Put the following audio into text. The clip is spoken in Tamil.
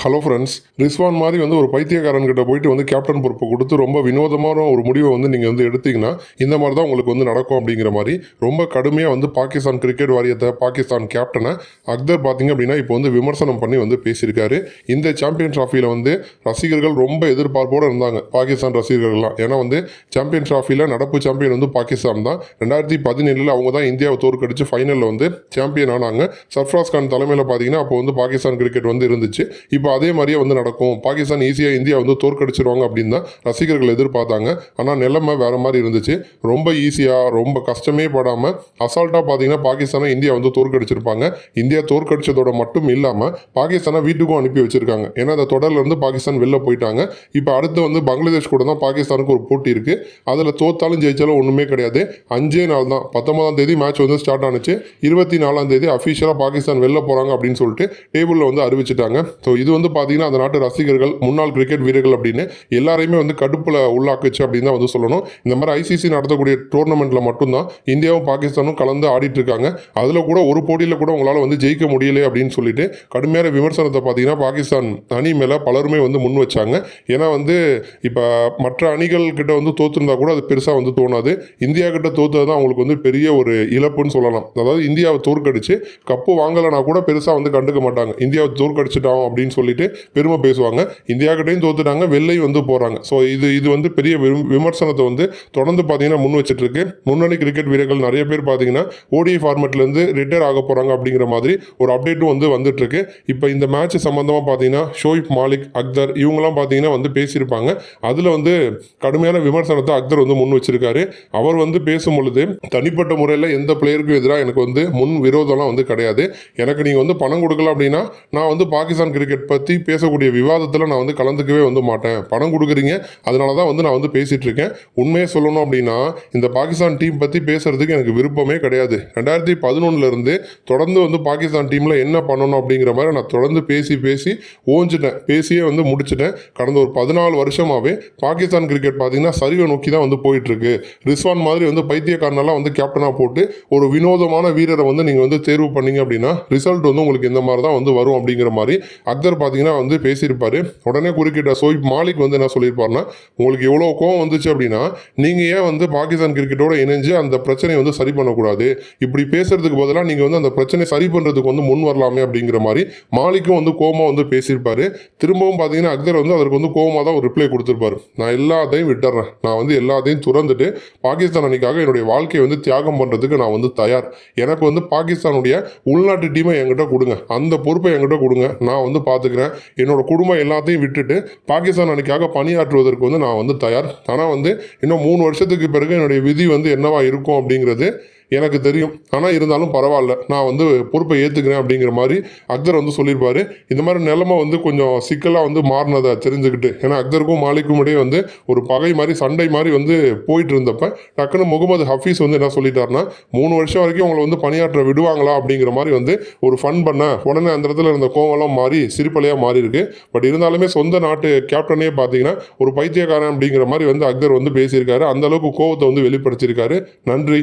ஹலோ ஃப்ரெண்ட்ஸ், ரிஸ்வான் மாதிரி ஒரு பைத்தியக்காரன்கிட்ட போயிட்டு கேப்டன் பொறுப்பை கொடுத்து ரொம்ப வினோதமான ஒரு முடிவை நீங்கள் எடுத்தீங்கன்னா இந்த மாதிரி தான் உங்களுக்கு நடக்கும் அப்படிங்கிற மாதிரி ரொம்ப கடுமையாக பாகிஸ்தான் கிரிக்கெட் வாரியத்தை பாகிஸ்தான் கேப்டனை அக்தர் பார்த்தீங்க அப்படின்னா இப்போ விமர்சனம் பண்ணி பேசியிருக்காரு. இந்த சாம்பியன் ட்ராஃபியில் ரசிகர்கள் ரொம்ப எதிர்பார்ப்போடு இருந்தாங்க, பாகிஸ்தான் ரசிகர்கள்லாம். ஏன்னா சாம்பியன் ட்ராஃபியில் நடப்பு சாம்பியன் பாகிஸ்தான் தான். 2017 அவங்க தான் இந்தியாவை தோற்கடிச்சு ஃபைனலில் சாம்பியன் ஆனாங்க. சர்ஃப்ராஸ் கான் தலைமையில் பார்த்தீங்கன்னா அப்போ பாகிஸ்தான் கிரிக்கெட் இருந்துச்சு. இப்போ அதே மாதிரியே நடக்கும், பாகிஸ்தான் ஈஸியாக இந்தியா தோற்கடிச்சிருவாங்க அப்படின்னு தான் ரசிகர்கள் எதிர்பார்த்தாங்க. ஆனால் நிலைமை வேற மாதிரி இருந்துச்சு. ரொம்ப ஈஸியாக ரொம்ப கஷ்டமே படாமல் அசால்ட்டாக பார்த்தீங்கன்னா பாகிஸ்தானை இந்தியா தோற்கடிச்சிருப்பாங்க. இந்தியா தோற்கடிச்சதோட மட்டும் இல்லாமல் பாகிஸ்தானை வீட்டுக்கும் அனுப்பி வச்சிருக்காங்க. ஏன்னா அந்த தொடர்லேருந்து பாகிஸ்தான் வெளில போயிட்டாங்க. இப்போ அடுத்து பங்களாதேஷ் கூட தான் பாகிஸ்தானுக்கு ஒரு போட்டி இருக்குது. அதில் தோத்தாலும் ஜெயிச்சாலும் ஒன்றுமே கிடையாது. 5 நாள் தான். 19ஆம் தேதி மேட்ச் ஸ்டார்ட் ஆனிச்சு. 24ஆம் தேதி அஃபிஷியலாக பாகிஸ்தான் வெளில போகிறாங்க அப்படின்னு சொல்லிட்டு டேபிளில் அறிவிச்சிட்டாங்க. ஸோ இது பார்த்தீங்கன்னா அந்த நாட்டு ரசிகர்கள், முன்னாள் கிரிக்கெட் வீரர்கள் அப்படின்னு எல்லாரையுமே கடுப்பில் உள்ளாக்குச்சு அப்படின்னு தான் சொல்லணும். இந்த மாதிரி ஐசிசி நடத்தக்கூடிய டோர்னமெண்ட்டில் மட்டும்தான் இந்தியாவும் பாகிஸ்தானும் கலந்து ஆடிட்டு இருக்காங்க. அதில் கூட ஒரு போட்டியில் கூட உங்களால் ஜெயிக்க முடியலை அப்படின்னு சொல்லிட்டு கடுமையான விமர்சனத்தை பார்த்தீங்கன்னா பாகிஸ்தான் அணி மேலே பலருமே முன் வச்சாங்க. ஏன்னா இப்போ மற்ற அணிகள் கிட்ட தோற்றுருந்தா கூட அது பெருசாக தோணாது. இந்தியா கிட்ட தோற்றது தான் அவங்களுக்கு பெரிய ஒரு இழப்புன்னு சொல்லலாம். அதாவது இந்தியாவை தோற்கடிச்சு கப்பு வாங்கலைன்னா கூட பெருசாக கண்டுக்க மாட்டாங்க. இந்தியாவை தோற்கடிச்சிட்டோம் அப்படின்னு சொல்லிட்டு பெருமை பேசுவாங்க. இந்தியா கிட்டையும் தோத்துட்டாங்க, வெள்ளையும் போறாங்க. ஸோ இது பெரிய விமர்சனத்தை தொடர்ந்து பார்த்தீங்கன்னா முன் வச்சுட்டு இருக்கு. முன்னணி கிரிக்கெட் வீரர்கள் நிறைய பேர் பார்த்தீங்கன்னா ஓடிஐ ஃபார்மேட்ல இருந்து ரிட்டையர் ஆக போறாங்க அப்படிங்கிற மாதிரி ஒரு அப்டேட்டும் வந்துட்டு இருக்கு. இப்போ இந்த மேட்ச் சம்பந்தமா பார்த்தீங்கன்னா ஷோயிப் மாலிக், அக்தர் இவங்கெல்லாம் பார்த்தீங்கன்னா பேசியிருப்பாங்க. அதுல கடுமையான விமர்சனத்தை அக்தர் முன் வச்சிருக்காரு. அவர் பேசும் பொழுது தனிப்பட்ட முறையில் எந்த பிளேயருக்கும் எதிராக எனக்கு முன் விரோதம்லாம் கிடையாது. எனக்கு நீங்க பணம் கொடுக்கல அப்படின்னா நான் பாகிஸ்தான் கிரிக்கெட் பற்றி பேசக்கூடிய விவாதத்தில் நான் கலந்துக்கவே மாட்டேன். பணம் கொடுக்குறீங்க, அதனால தான் நான் பேசிகிட்டு இருக்கேன். உண்மையை சொல்லணும் அப்படின்னா இந்த பாகிஸ்தான் டீம் பற்றி பேசுறதுக்கு எனக்கு விருப்பமே கிடையாது. 2011 தொடர்ந்து பாகிஸ்தான் டீமில் என்ன பண்ணணும் அப்படிங்கிற மாதிரி நான் தொடர்ந்து பேசி ஓஞ்சிட்டேன். பேசியே முடிச்சிட்டேன். கடந்த ஒரு 14 வருஷமாகவே பாகிஸ்தான் கிரிக்கெட் பார்த்தீங்கன்னா சரிவை நோக்கி தான் போயிட்டுருக்கு. ரிஸ்வான் மாதிரி பைத்தியக்காரனெல்லாம் கேப்டனாக போட்டு ஒரு வினோதமான வீரரை நீங்கள் தேர்வு பண்ணீங்க அப்படின்னா ரிசல்ட் உங்களுக்கு இந்த மாதிரி தான் வரும் அப்படிங்கிற மாதிரி அக்தர் பார்த்தீங்கன்னா பேசியிருப்பாரு. உடனே குறுக்கிட்ட ஷோயிப் மாலிக் என்ன சொல்லியிருப்பாருன்னா, உங்களுக்கு எவ்வளோ கோவம் வந்துச்சு அப்படின்னா நீங்கள் ஏன் பாகிஸ்தான் கிரிக்கெட்டோட இணைஞ்சு அந்த பிரச்சனையை சரி பண்ணக்கூடாது, இப்படி பேசுறதுக்கு பதிலாக நீங்கள் அந்த பிரச்சனையை சரி பண்ணுறதுக்கு முன் வரலாமே அப்படிங்கிற மாதிரி மாலிக்கும் கோவமாக பேசியிருப்பாரு. திரும்பவும் பார்த்தீங்கன்னா அக்தர் அதற்கு கோவமாக தான் ஒரு ரிப்ளை கொடுத்துருப்பாரு. நான் எல்லாத்தையும் விட்டுறேன், நான் எல்லாத்தையும் துறந்துட்டு பாகிஸ்தான் அணிக்காக என்னுடைய வாழ்க்கையை தியாகம் பண்ணுறதுக்கு நான் தயார். எனக்கு பாகிஸ்தானுடைய உள்நாட்டு டீமை என்கிட்ட கொடுங்க, அந்த பொறுப்பை என்கிட்ட கொடுங்க, நான் பார்த்துக்கிறேன். என்னோட குடும்பம் எல்லாத்தையும் விட்டுட்டு பாகிஸ்தான் அணிக்காக பணியாற்றுவதற்கு நான் தயார். ஆனால் இன்னும் 3 வருஷத்துக்கு பிறகு என்னுடைய விதி என்னவா இருக்கும் அப்படிங்கிறது எனக்கு தெரியும். ஆனால் இருந்தாலும் பரவாயில்ல, நான் பொறுப்பை ஏற்றுக்கிறேன் அப்படிங்கிற மாதிரி அக்தர் சொல்லியிருப்பாரு. இந்த மாதிரி நிலைமை கொஞ்சம் சிக்கலாக மாறினதை தெரிஞ்சுக்கிட்டு, ஏன்னா அக்தருக்கும் மாலிக்கும் இடையே ஒரு பகை மாதிரி சண்டை மாதிரி போயிட்டு இருந்தப்ப டக்குன்னு முகமது ஹஃபீஸ் என்ன சொல்லிட்டாருன்னா, 3 வருஷம் வரைக்கும் உங்களை பணியாற்ற விடுவாங்களா அப்படிங்கிற மாதிரி ஒரு ஃபன் பண்ண உடனே அந்த இடத்துல இருந்த கோவம்லாம் மாறி சிரிப்பலையாக மாறி இருக்கு. பட் இருந்தாலுமே சொந்த நாட்டு கேப்டனே பார்த்தீங்கன்னா ஒரு பைத்தியக்காரன் அப்படிங்கிற மாதிரி அக்தர் பேசியிருக்காரு. அந்த அளவுக்கு கோவத்தை வெளிப்படுத்தியிருக்காரு. நன்றி.